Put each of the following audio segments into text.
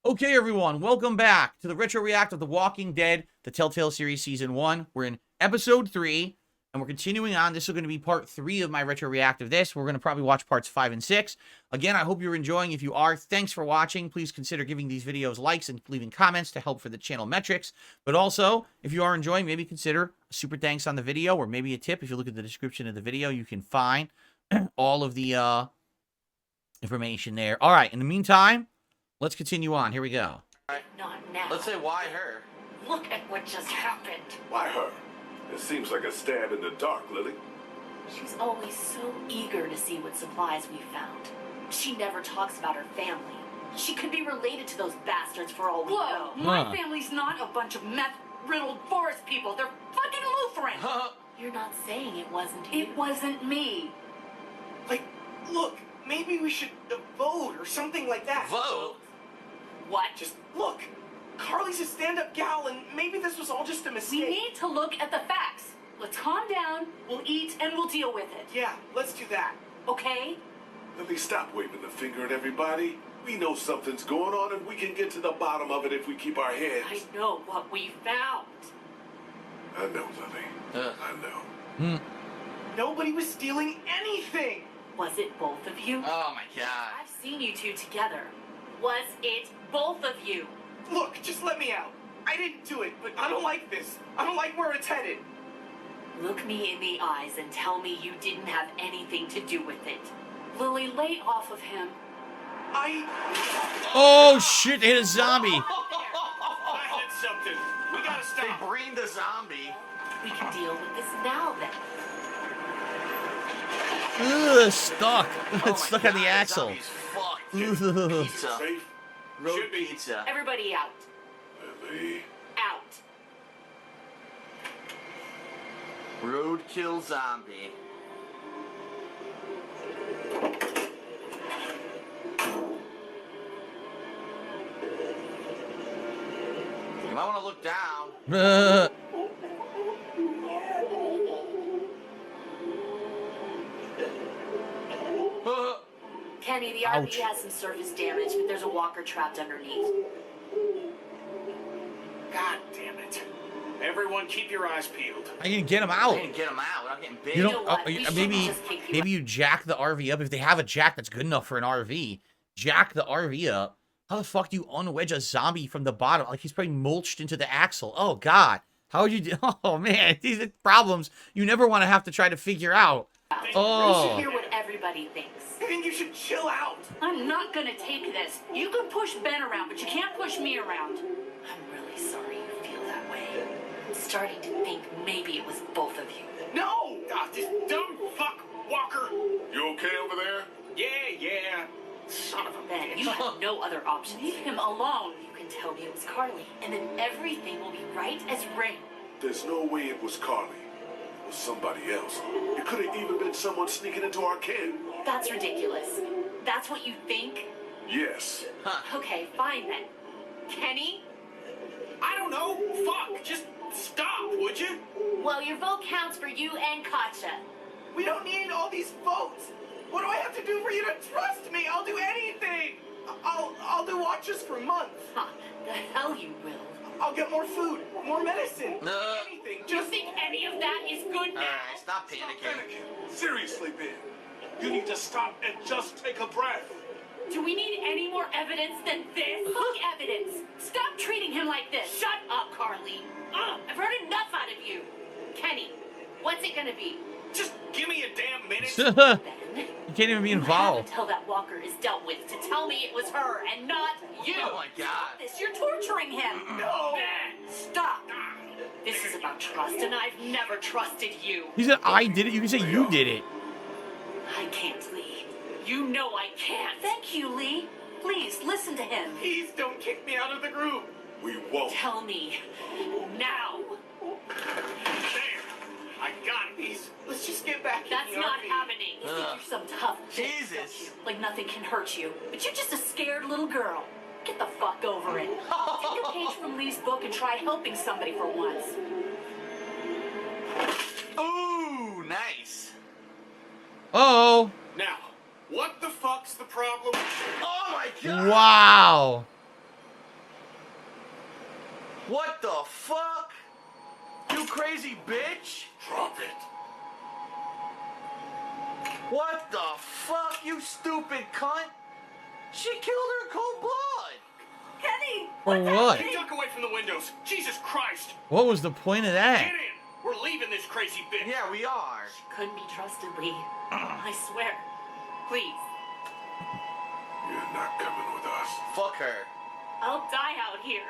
Okay, everyone, welcome back to the Retro React of The Walking Dead, the Telltale Series Season 1. We're in Episode 3, and we're continuing on. This is going to be Part 3 of my Retro React of this. We're going to probably watch Parts 5 and 6. Again, I hope you're enjoying. If you are, thanks for watching. Please consider giving these videos likes and leaving comments to help for the channel metrics. But also, if you are enjoying, maybe consider a super thanks on the video, or maybe a tip. If you look at the description of the video, you can find all of the information there. All right, in the meantime, let's continue on. Here we go. Not now. Let's say, why her? Look at what just happened. Why her? It seems like a stab in the dark, Lily. She's always so eager to see what supplies we found. She never talks about her family. She could be related to those bastards for all we know. My family's not a bunch of meth-riddled forest people. They're fucking Lutheran. You're not saying it wasn't you. It wasn't me. Like, look, maybe we should vote or something like that. Vote? What? Just look. Carly's a stand-up gal, and maybe this was all just a mistake. We need to look at the facts. Let's calm down, we'll eat, and we'll deal with it. Yeah, let's do that. Okay? Lily, stop waving the finger at everybody. We know something's going on, and we can get to the bottom of it if we keep our heads. I know what we found. I know, Lily. I know. Nobody was stealing anything. Was it both of you? Oh my god. I've seen you two together. Was it both of you? Look, just let me out. I didn't do it, but I don't like this. I don't like where it's headed. Look me in the eyes and tell me you didn't have anything to do with it. Lily, lay off of him. Oh, shit, they hit a zombie. I hit something. We gotta They stop. brained a zombie. We can deal with this now then. Ugh, stuck. Oh It's stuck on the axle. Zombie's fucked. Ugh. Pizza. Safe? Road Should be. pizza. Everybody out. Lily. Out. Roadkill zombie. You might want to look down. Kenny, the Ouch. RV has some surface damage, but there's a walker trapped underneath. God damn it. Everyone keep your eyes peeled. I can get him I out. didn't get him out. I'm getting big. You know don't. what? We shouldn't Maybe just kick you maybe you jack the RV up if they have a jack that's good enough for an RV. Jack the RV up. How the fuck do you unwedge a zombie from the bottom? Like he's probably mulched into the axle. Oh god. How would you do? Oh man, these are problems you never want to have to try to figure out. We should Oh. hear what everybody thinks. I think you should chill out. I'm not gonna take this. You can push Ben around, but you can't push me around. I'm really sorry you feel that way. I'm starting to think maybe it was both of you. No! This dumb fuck Walker. You okay over there? Yeah. Son of a Ben, bitch. you have no other options. Leave him alone. You can tell me it was Carly, and then everything will be right as rain. There's no way it was Carly. It was somebody else. It could have even been someone sneaking into our camp. That's ridiculous. That's what you think? Yes. Okay, fine then. Kenny? I don't know. Fuck. Just stop, would you? Well, your vote counts for you and Katja. We don't need all these votes. What do I have to do for you to trust me? I'll do anything. I'll do watches for months. Huh, the hell you will. I'll get more food, more medicine, No. anything. Do you Just think any of that is good now? Alright, stop panicking. Seriously, Ben. You need to stop and just take a breath. Do we need any more evidence than this? Fuck evidence. Stop treating him like this. Shut up, Carly. I've heard enough out of you. Kenny, what's it gonna be? Just give me a damn minute. You Ben, can't even be you have involved. until that walker is dealt with to tell me it was her and not you. Oh my god. This, you're torturing him. No. Ben, stop. This is about trust, and I've never trusted you. He said I did it. You can say you did it. I can't leave. You know I can't. Thank you, Lee. Please, listen to him. Please don't kick me out of the group. We won't. Tell me now. There. I got it. Let's just get back in That's the not RV. happening. You think you're some tough bitch, don't Jesus. you? Like nothing can hurt you. But you're just a scared little girl. Get the fuck over it. Take a page from Lee's book and try helping somebody for once. Ooh, nice. Oh. Now, what the fuck's the problem? Oh my god. Wow. What the fuck? You crazy bitch! Drop it. What the fuck, you stupid cunt? She killed her in cold blood! Kenny! For what? You duck away from the windows. Jesus Christ. What was the point of that? Get in. We're leaving this crazy bitch. Yeah, we are. Couldn't be trusted, Lee. I swear. Please. You're not coming with us. Fuck her. I'll die out here.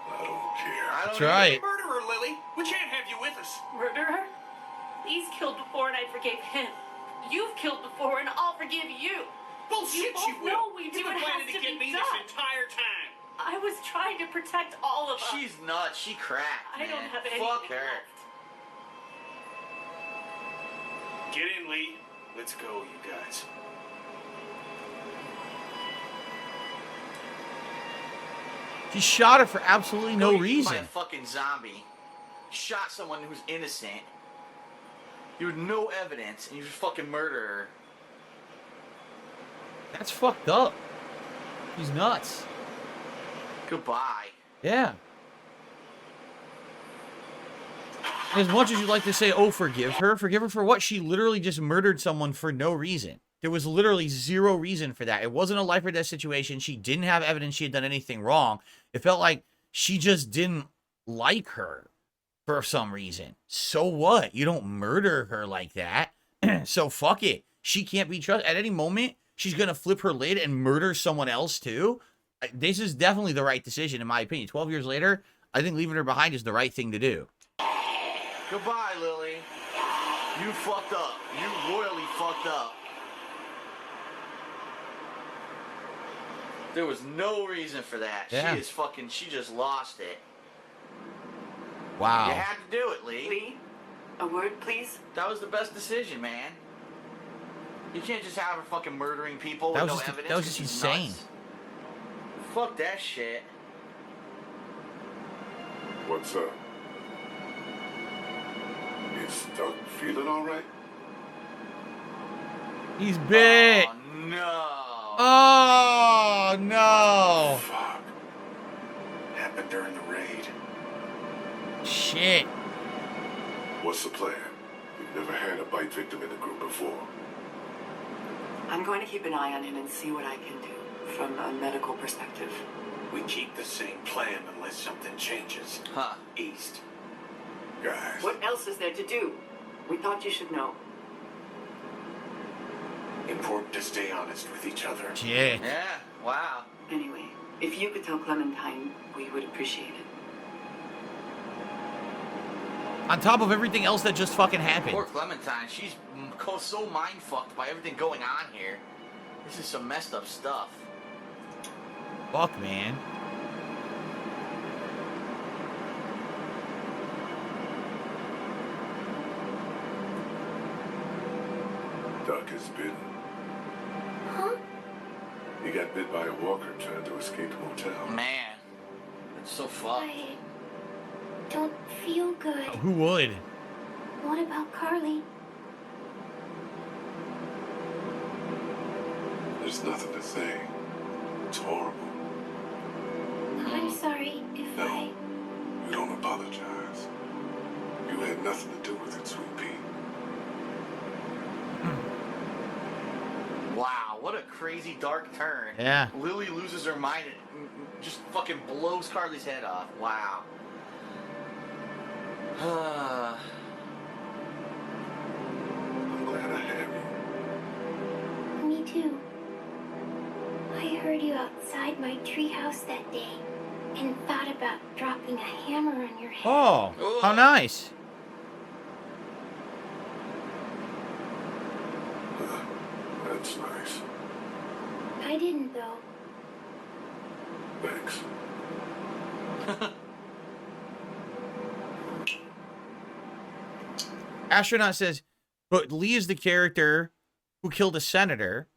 I don't care. I don't That's even- right. Murderer, Lily. We can't have you with us. Murderer? He's killed before and I forgave him. You've killed before and I'll forgive you. Bullshit, both you will. know we do. You've been It planning has to to get be me done. this entire time. I was trying to protect all of us. She's nuts. She cracked, I don't man. have anything Fuck her. left. Get in, Lee. Let's go, you guys. She shot her for absolutely no Go eaten reason. By a fucking zombie. Shot someone who's innocent. You had no evidence, and you just fucking murder her. That's fucked up. She's nuts. Goodbye. Yeah. As much as you'd like to say, oh, forgive her for what? She literally just murdered someone for no reason. There was literally zero reason for that. It wasn't a life or death situation. She didn't have evidence she had done anything wrong. It felt like she just didn't like her for some reason. So what? You don't murder her like that. So fuck it. She can't be trusted. At any moment, she's going to flip her lid and murder someone else too. This is definitely the right decision, in my opinion. 12 years later, I think leaving her behind is the right thing to do. Goodbye, Lily. You fucked up. You royally fucked up. There was no reason for that. Yeah. She just lost it. Wow. You had to do it, Lee. Lee, a word, please. That was the best decision, man. You can't just have her fucking murdering people That with was no just- evidence. that was 'cause just she's insane. nuts. Fuck that shit. What's up? Is Doug feeling all right? He's bit. Oh, no. Oh, no. Fuck. Happened during the raid. Shit. What's the plan? We've never had a bite victim in the group before. I'm going to keep an eye on him and see what I can do from a medical perspective. We keep the same plan unless something changes. Huh. East. Guys, What else is there to do? We thought you should know. Important to stay honest with each other. Shit. Yeah, wow. Anyway, if you could tell Clementine, we would appreciate it. On top of everything else that just fucking happened. Poor Clementine, she's so mind-fucked by everything going on here. This is some messed up stuff. Fuck, man. Doug is bitten. Huh? He got bit by a walker trying to escape a motel. Man, it's so fucked. I don't feel good. Who would? What about Carly? There's nothing to say. It's horrible. I'm sorry if No. I... You don't apologize. You had nothing to do with it, Sweet Pea. Wow, what a crazy dark turn. Yeah. Lily loses her mind and just fucking blows Carly's head off. Wow. I'm glad I have you. Me too. I heard you outside my treehouse that day and thought about dropping a hammer on your head. Oh, how nice. That's nice. I didn't, though. Thanks. Astronaut says, but Lee is the character who killed a senator,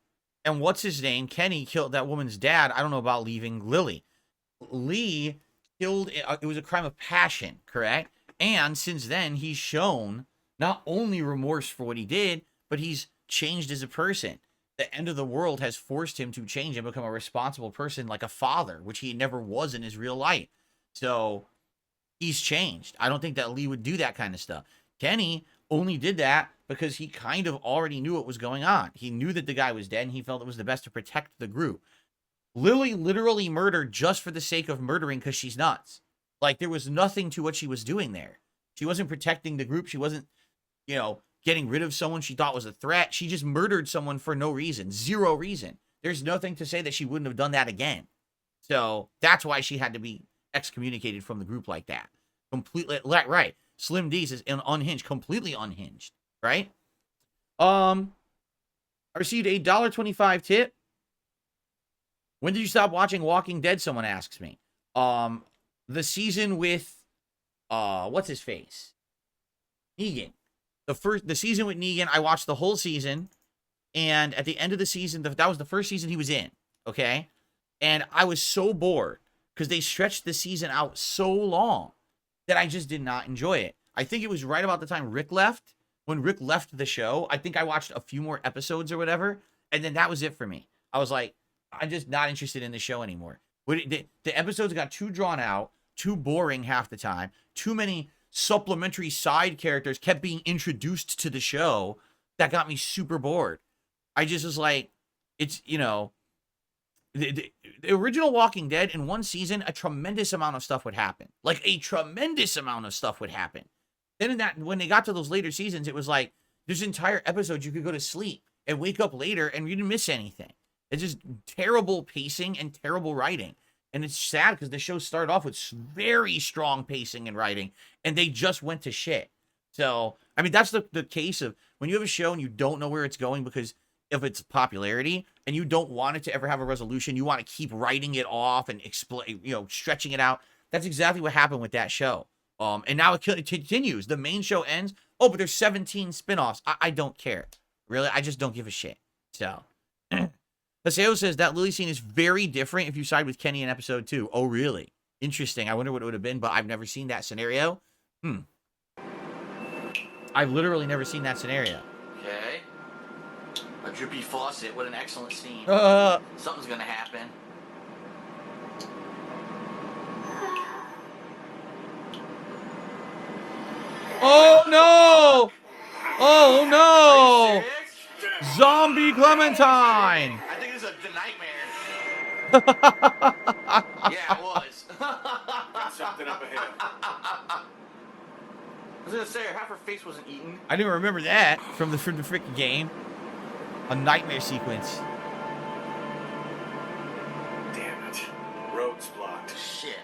and what's his name? Kenny killed that woman's dad. I don't know about leaving Lily. Lee killed, it was a crime of passion, correct? And since then, he's shown not only remorse for what he did, but he's changed as a person. The end of the world has forced him to change and become a responsible person like a father, which he never was in his real life. So he's changed. I don't think that Lee would do that kind of stuff. Kenny only did that because he kind of already knew what was going on. He knew that the guy was dead, and he felt it was the best to protect the group. Lily literally murdered just for the sake of murdering because she's nuts. Like, there was nothing to what she was doing there. She wasn't protecting the group. She wasn't, getting rid of someone she thought was a threat. She just murdered someone for no reason. Zero reason. There's nothing to say that she wouldn't have done that again. So that's why she had to be excommunicated from the group like that. Completely, right. Slim D's is unhinged, completely unhinged, right? I received a $1.25 tip. When did you stop watching Walking Dead? Someone asks me. The season with, what's his face? Negan. The season with Negan, I watched the whole season. And at the end of the season, that was the first season he was in. Okay. And I was so bored because they stretched the season out so long that I just did not enjoy it. I think it was right about the time Rick left. When Rick left the show, I think I watched a few more episodes or whatever. And then that was it for me. I was like, I'm just not interested in the show anymore. The episodes got too drawn out, too boring half the time. Too many supplementary side characters kept being introduced to the show. That got me super bored. I just was like, it's, the original Walking Dead, in one season, a tremendous amount of stuff would happen. Like, a tremendous amount of stuff would happen. Then when they got to those later seasons, it was like, there's entire episodes you could go to sleep and wake up later and you didn't miss anything. It's just terrible pacing and terrible writing. And it's sad because the show started off with very strong pacing and writing, and they just went to shit. So, I mean, that's the case of when you have a show and you don't know where it's going because of its popularity, and you don't want it to ever have a resolution. You want to keep writing it off and stretching it out. That's exactly what happened with that show. And now it continues. The main show ends. Oh, but there's 17 spinoffs. I don't care. Really, I just don't give a shit. So, Paseo says that Lily scene is very different if you side with Kenny in episode 2. Oh, really? Interesting. I wonder what it would have been, but I've never seen that scenario. I've literally never seen that scenario. Okay. A drippy faucet. What an excellent scene. Something's gonna happen. Oh, no! Oh, no! Serious? Zombie Clementine! I think this is the nightmare. Yeah, it was. Got something up ahead. I was gonna say, half her face wasn't eaten. I didn't remember that from the freaking game. A nightmare sequence. Damn it. Road's blocked. Shit.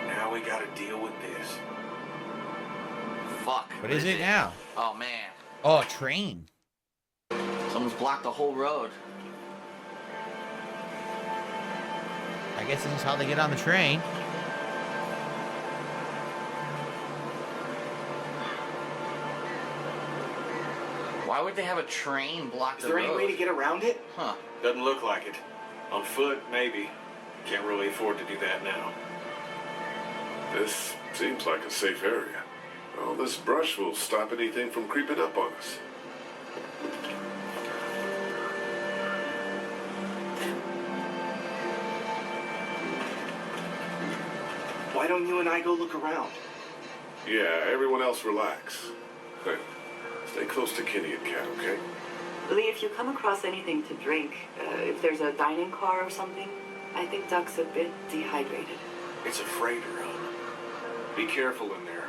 Now we gotta deal with this. Fuck. What is it now? Oh, man. Oh, a train. Someone's blocked the whole road. I guess this is how they get on the train. Why would they have a train block Is the there road? any way to get around it? Huh. Doesn't look like it. On foot, maybe. Can't really afford to do that now. This seems like a safe area. All this brush will stop anything from creeping up on us. Why don't you and I go look around? Yeah, everyone else relax. Hey, stay close to Kenny and Kat, okay? Lee, if you come across anything to drink, if there's a dining car or something, I think Duck's a bit dehydrated. It's a freighter, hon. Be careful in there.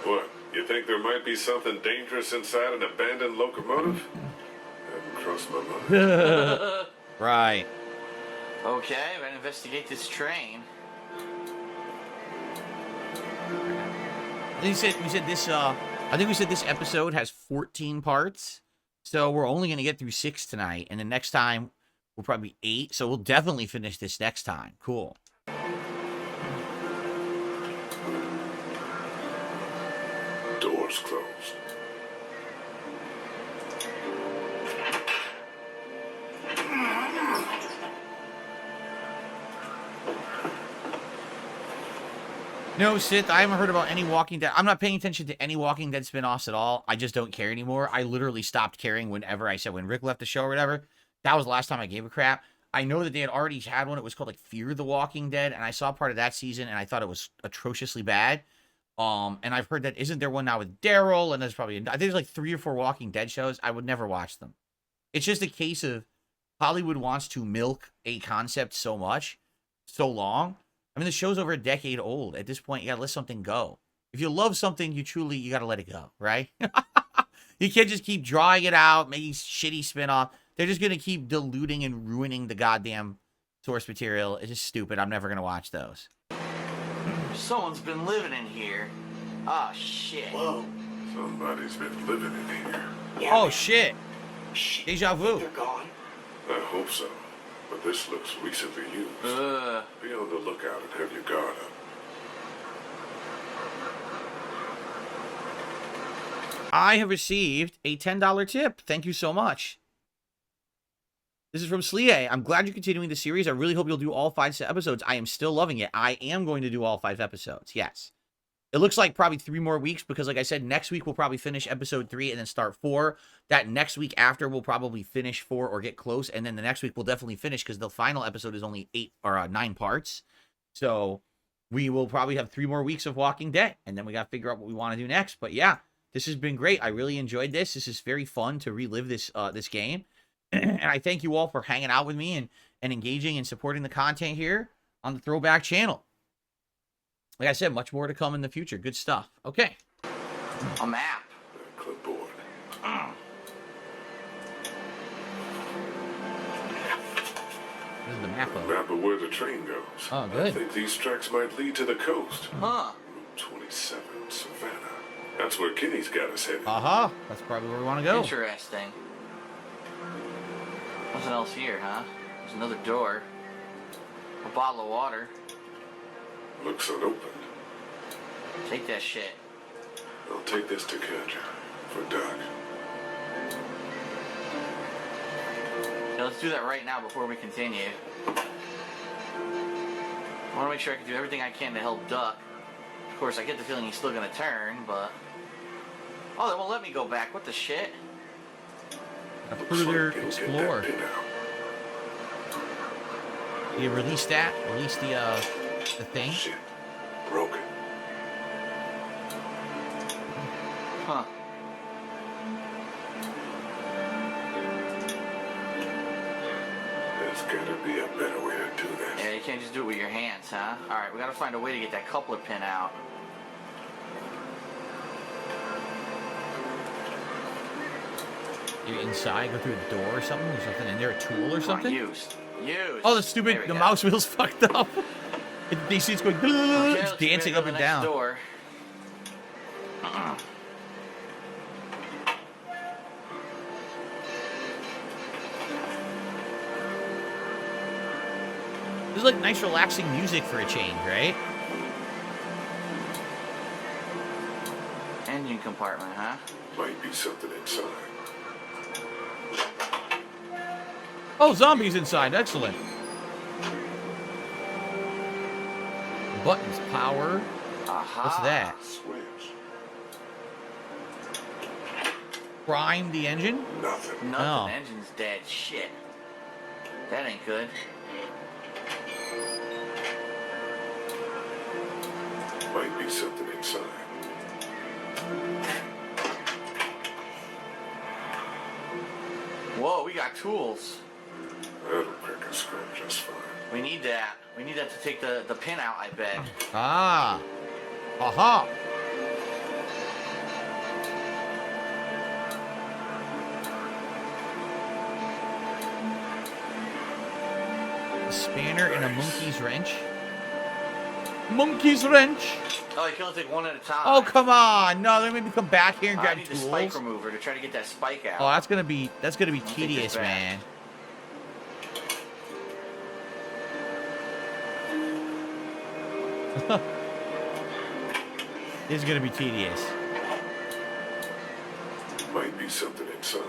What, you think there might be something dangerous inside an abandoned locomotive? Hadn't crossed my mind. Right. Okay, we're gonna investigate this train. I think we said this episode has 14 parts. So we're only going to get through 6 tonight. And the next time will probably be 8. So we'll definitely finish this next time. Cool. Doors closed. No, Sith, I haven't heard about any Walking Dead. I'm not paying attention to any Walking Dead spinoffs at all. I just don't care anymore. I literally stopped caring whenever I said when Rick left the show or whatever. That was the last time I gave a crap. I know that they had already had one. It was called like Fear the Walking Dead, and I saw part of that season, and I thought it was atrociously bad. And I've heard that isn't there one now with Daryl, and there's probably I think there's like 3 or 4 Walking Dead shows. I would never watch them. It's just a case of Hollywood wants to milk a concept so much, so long. I mean, the show's over a decade old. At this point, you gotta let something go. If you love something, you gotta let it go, right? You can't just keep drawing it out, making shitty spin-off. They're just gonna keep diluting and ruining the goddamn source material. It's just stupid. I'm never gonna watch those. Someone's been living in here. Oh, shit. Whoa. Somebody's been living in here. Yeah, Oh, man. shit. Shit. Deja vu. They're gone. I hope so. But this looks recently used. Be on the lookout and have your guard up. I have received a $10 tip. Thank you so much. This is from Slie. I'm glad you're continuing the series. I really hope you'll do all 5 episodes. I am still loving it. I am going to do all 5 episodes. Yes. It looks like probably 3 more weeks because, like I said, next week we'll probably finish episode 3 and then start 4. That next week after we'll probably finish 4 or get close. And then the next week we'll definitely finish because the final episode is only 8 or 9 parts. So we will probably have 3 more weeks of Walking Dead. And then we got to figure out what we want to do next. But yeah, this has been great. I really enjoyed this. This is very fun to relive this this game. And I thank you all for hanging out with me and engaging and supporting the content here on the Throwback channel. Like I said, much more to come in the future. Good stuff. Okay. A map. Clipboard. This is the map of. Map of where the train goes. Oh, good. I think these tracks might lead to the coast. Huh. Route 27, Savannah. That's where Kenny's got us headed. Aha. That's probably where we want to go. Interesting. Nothing else here, huh? There's another door. A bottle of water. Looks unopened. Take that shit. I'll take this to Katja for Doc. Yeah, let's do that right now before we continue. I want to make sure I can do everything I can to help Duck. Of course, I get the feeling he's still going to turn, but... Oh, they won't let me go back. What the shit? Further You'll get explore. that pin out. You release that. Release the thing. Shit. Broken. Huh. There's gotta be a better way to do this. Yeah, you can't just do it with your hands, huh? Alright, we gotta find a way to get that coupler pin out. You're inside, go through a door or something. There's something in there, a tool or Come on, something. used. Oh, the stupid, the mouse wheel's fucked up. You see it's going, it's dancing up and down. Door. This is like nice, relaxing music for a change, right? Engine compartment, huh? Might be something inside. Oh, zombies inside. Excellent. Buttons, power. Aha. What's that? Switch. Prime the engine? Nothing. Nothing. Oh. Engine's dead. Shit. That ain't good. Might be something inside. Whoa, we got tools. That'll crack a screw just fine. We need that. We need that to take the pin out, I bet. Ah. Aha. A spanner and a monkey's wrench. Monkey's wrench. Oh, you can only take one at a time. Oh, come on. No, they made me come back here and I grab need the spike tools. remover to try to get that spike out. Oh, that's gonna be take tedious, this back. man. This is gonna be tedious. Might be something inside.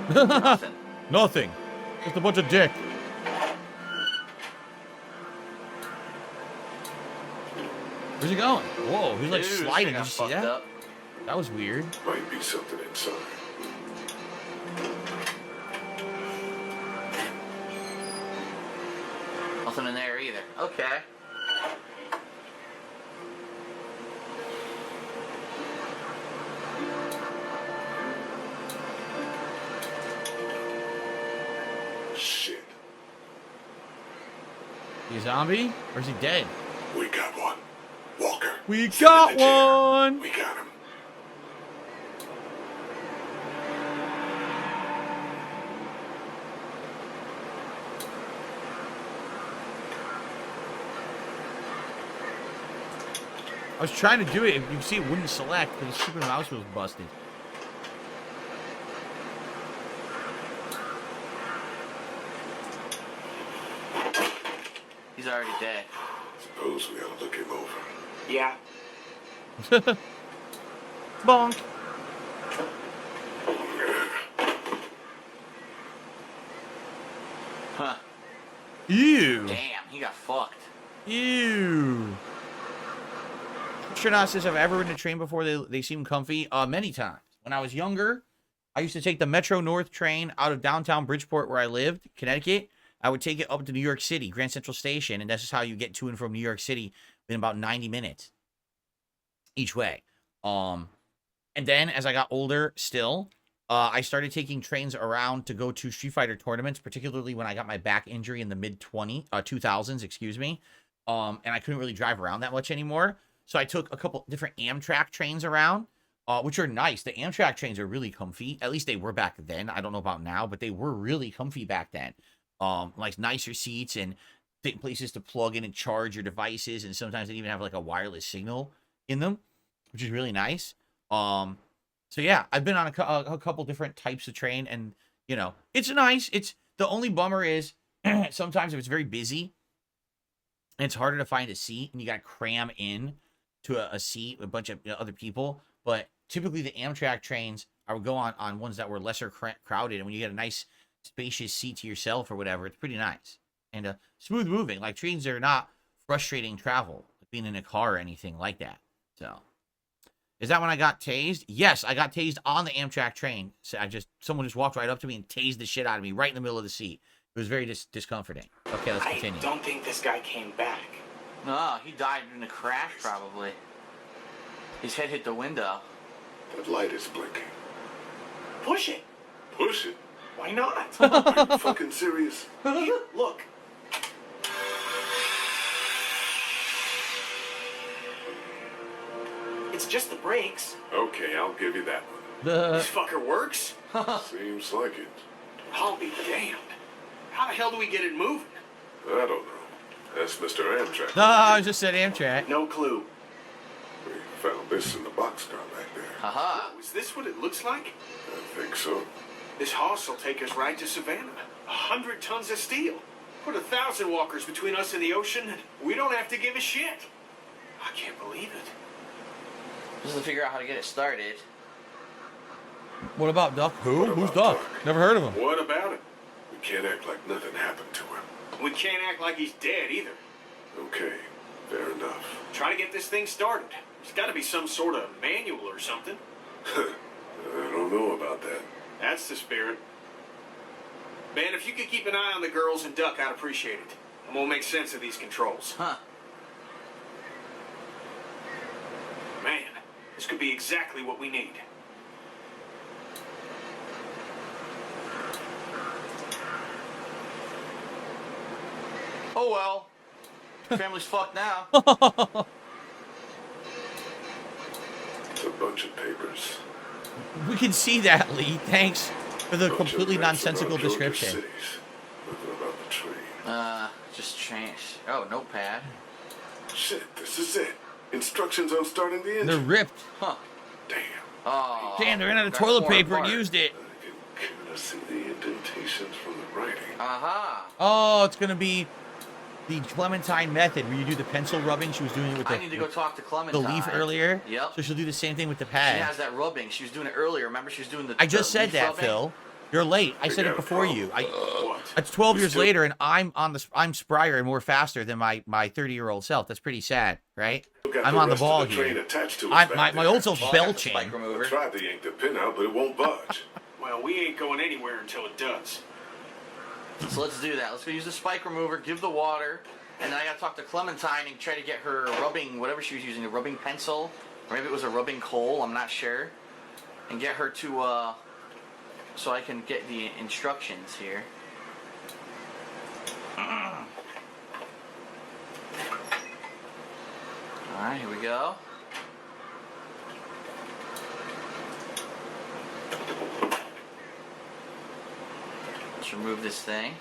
Nothing. Nothing. Just a bunch of dick. Where's he going? Whoa, he's like Dude, this sliding. thing Did you got see fucked that? up. That was weird. Might be something inside. Nothing in there either. Okay. Shit. He a zombie? Or is he dead? We got one. Walker. We sit got in the chair. one! We got him. I was trying to do it. You can see it wouldn't select because the stupid mouse was busted. He's already dead. Suppose we ought to look him over. Yeah. Bonk. Huh. Ew. Damn, he got fucked. Ew. Astronaut says, I've ever ridden a train before. They seem comfy. Many times. When I was younger, I used to take the Metro North train out of downtown Bridgeport where I lived, Connecticut. I would take it up to New York City, Grand Central Station, and that's just how you get to and from New York City in about 90 minutes each way. And then as I got older still, I started taking trains around to go to Street Fighter tournaments, particularly when I got my back injury in the mid-2000s, excuse me. And I couldn't really drive around that much anymore. So I took a couple different Amtrak trains around, which are nice. The Amtrak trains are really comfy. At least they were back then. I don't know about now, but they were really comfy back then. Like nicer seats and places to plug in and charge your devices. And sometimes they even have like a wireless signal in them, which is really nice. So yeah, I've been on a couple different types of train, and you know, it's nice. It's the only bummer is sometimes if it's very busy and it's harder to find a seat and you got to cram in to a seat with a bunch of other people. But typically the Amtrak trains, I would go on ones that were lesser crowded, and when you get a nice spacious seat to yourself or whatever, it's pretty nice and smooth moving. Like trains are not frustrating travel, like being in a car or anything like that. So is that when I got tased? Yes, I got tased on the Amtrak train. So someone just walked right up to me and tased the shit out of me right in the middle of the seat. It was very discomforting. Okay, let's continue. I don't think this guy came back. No, he died in a crash probably. His head hit the window. That light is blinking. Push it. Push it. Why not? Are you fucking serious? Here, look. It's just the brakes. Okay, I'll give you that one. This fucker works? Seems like it. I'll be damned. How the hell do we get it moving? I don't know. That's Mr. Amtrak. No, I just said Amtrak. No clue. We found this in the boxcar back there. Haha. Oh, is this what it looks like? I think so. This hoss will take us right to Savannah. 100 tons of steel. Put 1,000 walkers between us and the ocean, and we don't have to give a shit. I can't believe it. Just to figure out how to get it started. What about Duck? Who? What Who's about Duck? Duck? Never heard of him. What about it? We can't act like nothing happened to him. We can't act like he's dead either. Okay, fair enough. Try to get this thing started. There's got to be some sort of manual or something. I don't know about that. That's the spirit. Ben, if you could keep an eye on the girls and Duck, I'd appreciate it. And we'll make sense of these controls. Huh. Man, this could be exactly what we need. Oh well. Family's fucked now. It's a bunch of papers. We can see that, Lee. Thanks for the Bunch of completely maps nonsensical about Georgia description. cities. Nothing about the train. Just change. Oh, notepad. Shit, this is it. Instructions on starting the engine. They're ripped. Huh. Damn. Oh. Damn, they're out of that's toilet torn paper and apart. used it. I can kind of see the indentations from the writing. Aha. Oh, it's gonna be the Clementine method where you do the pencil rubbing. She was doing it with I need to go talk to the Clementine. leaf earlier. Yep. So she'll do the same thing with the She pad. has that rubbing. She was doing it earlier. Remember, she was doing the. I just the said leaf that, rubbing? Phil. You're late. I said it before you. What? It's 12 years later, and I'm sprier and more faster than my 30-year-old self. That's pretty sad, right? I'm on the ball here. My old self's belching. Spike I remover. tried to yank the pin out, but it won't budge. Well, we ain't going anywhere until it does. So let's do that. Let's go use the spike remover, give the water, and then I gotta talk to Clementine and try to get her rubbing, whatever she was using, a rubbing pencil, or maybe it was a rubbing coal, I'm not sure, and get her to, so I can get the instructions here. Alright, here we go. Let's remove this thing.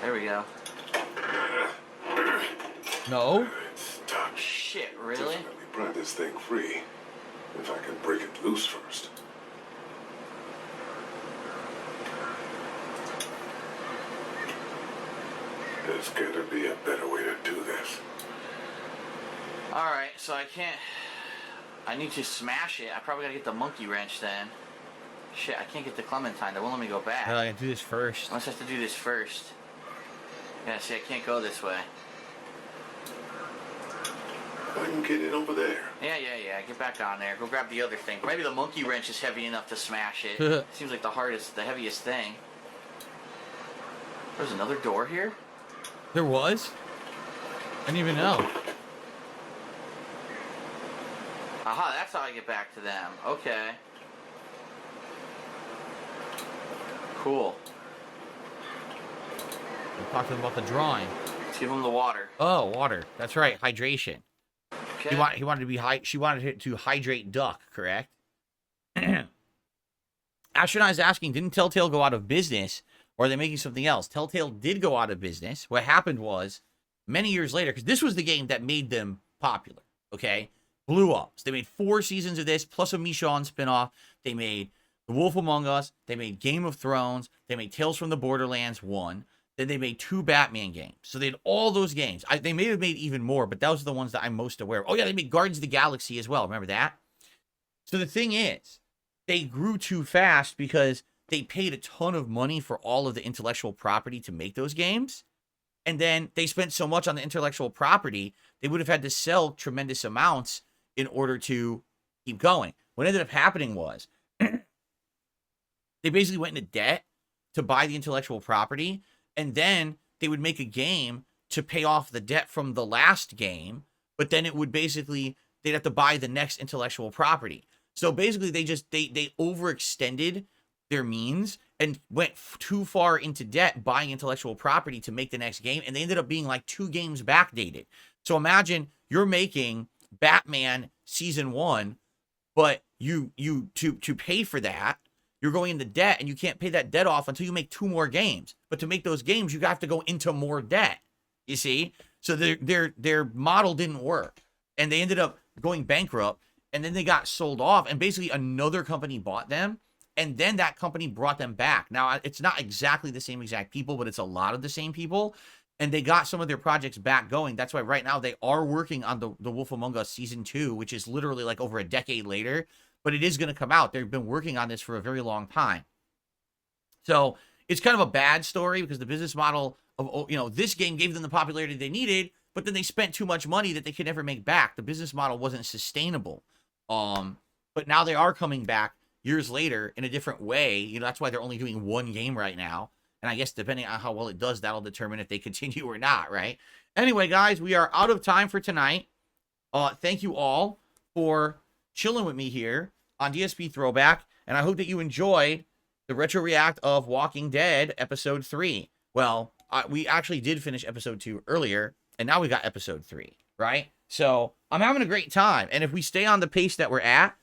There we go. No? It's stuck. Shit, really? Definitely pry this thing free. If I can break it loose first. There's gotta be a better way to do this. Alright, so I need to smash it. I probably gotta get the monkey wrench then. Shit, I can't get the Clementine. They won't let me go back. I gotta do this first. I must have to do this first. Yeah, see, I can't go this way. I can get it over there. Yeah. Get back on there. Go grab the other thing. Maybe the monkey wrench is heavy enough to smash it. Seems like the heaviest thing. There's another door here? There was? I didn't even know. Aha, that's how I get back to them. Okay. Cool. Talk to them about the drawing. Let's give them the water. Oh, water. That's right. Hydration. Okay. He wanted to be she wanted it to hydrate Duck, correct? Astronaut is asking, didn't Telltale go out of business, or are they making something else? Telltale did go out of business. What happened was, many years later, because this was the game that made them popular, okay? Blew up. So they made 4 seasons of this, plus a Michonne spinoff. They made The Wolf Among Us. They made Game of Thrones. They made Tales from the Borderlands 1. Then they made 2 Batman games. So they had all those games. They may have made even more, but those are the ones that I'm most aware of. Oh, yeah, they made Guardians of the Galaxy as well. Remember that? So the thing is, they grew too fast because they paid a ton of money for all of the intellectual property to make those games. And then they spent so much on the intellectual property, they would have had to sell tremendous amounts in order to keep going. What ended up happening was they basically went into debt to buy the intellectual property. And then they would make a game to pay off the debt from the last game, but then it would basically, they'd have to buy the next intellectual property. So basically they overextended their means and went too far into debt buying intellectual property to make the next game, and they ended up being like 2 games backdated. So imagine you're making Batman Season 1, but to pay for that, you're going into debt, and you can't pay that debt off until you make 2 more games. But to make those games, you have to go into more debt. You see? So their model didn't work, and they ended up going bankrupt, and then they got sold off, and basically another company bought them, and then that company brought them back. Now, it's not exactly the same exact people, but it's a lot of the same people, and they got some of their projects back going. That's why right now they are working on the Wolf Among Us Season 2, which is literally like over a decade later. But it is going to come out. They've been working on this for a very long time. So it's kind of a bad story because the business model of, this game gave them the popularity they needed, but then they spent too much money that they could never make back. The business model wasn't sustainable. But now they are coming back years later in a different way. That's why they're only doing 1 game right now. And I guess depending on how well it does, that'll determine if they continue or not, right? Anyway, guys, we are out of time for tonight. Thank you all for chilling with me here on DSP Throwback, and I hope that you enjoyed the retro react of Walking Dead episode 3. Well, we actually did finish episode 2 earlier, and now we got episode 3, right? So I'm having a great time, and if we stay on the pace that we're at,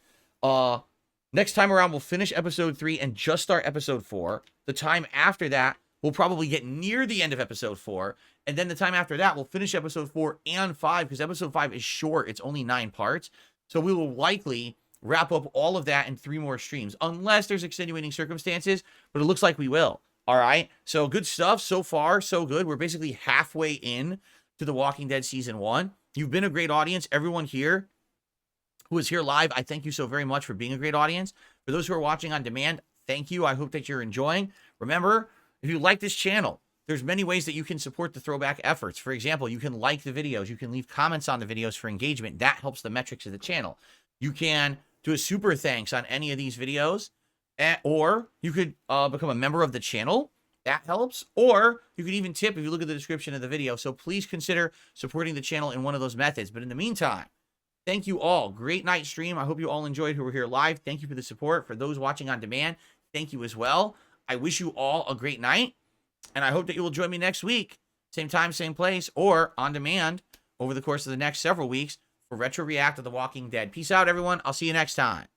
next time around we'll finish episode 3 and just start episode 4. The time after that, we'll probably get near the end of episode 4, and then the time after that, we'll finish episode 4 and 5, because episode 5 is short. It's only 9 parts. So we will likely wrap up all of that in 3 more streams, unless there's extenuating circumstances, but it looks like we will. All right. So good stuff. So far, so good. We're basically halfway in to The Walking Dead Season 1. You've been a great audience. Everyone here who is here live, I thank you so very much for being a great audience. For those who are watching on demand, thank you. I hope that you're enjoying. Remember, if you like this channel, there's many ways that you can support the throwback efforts. For example, you can like the videos. You can leave comments on the videos for engagement. That helps the metrics of the channel. You can do a super thanks on any of these videos, or you could become a member of the channel. That helps. Or you could even tip if you look at the description of the video. So please consider supporting the channel in one of those methods. But in the meantime, thank you all. Great night stream. I hope you all enjoyed who were here live. Thank you for the support. For those watching on demand, thank you as well. I wish you all a great night. And I hope that you will join me next week, same time, same place, or on demand over the course of the next several weeks for Retro React of The Walking Dead. Peace out, everyone. I'll see you next time.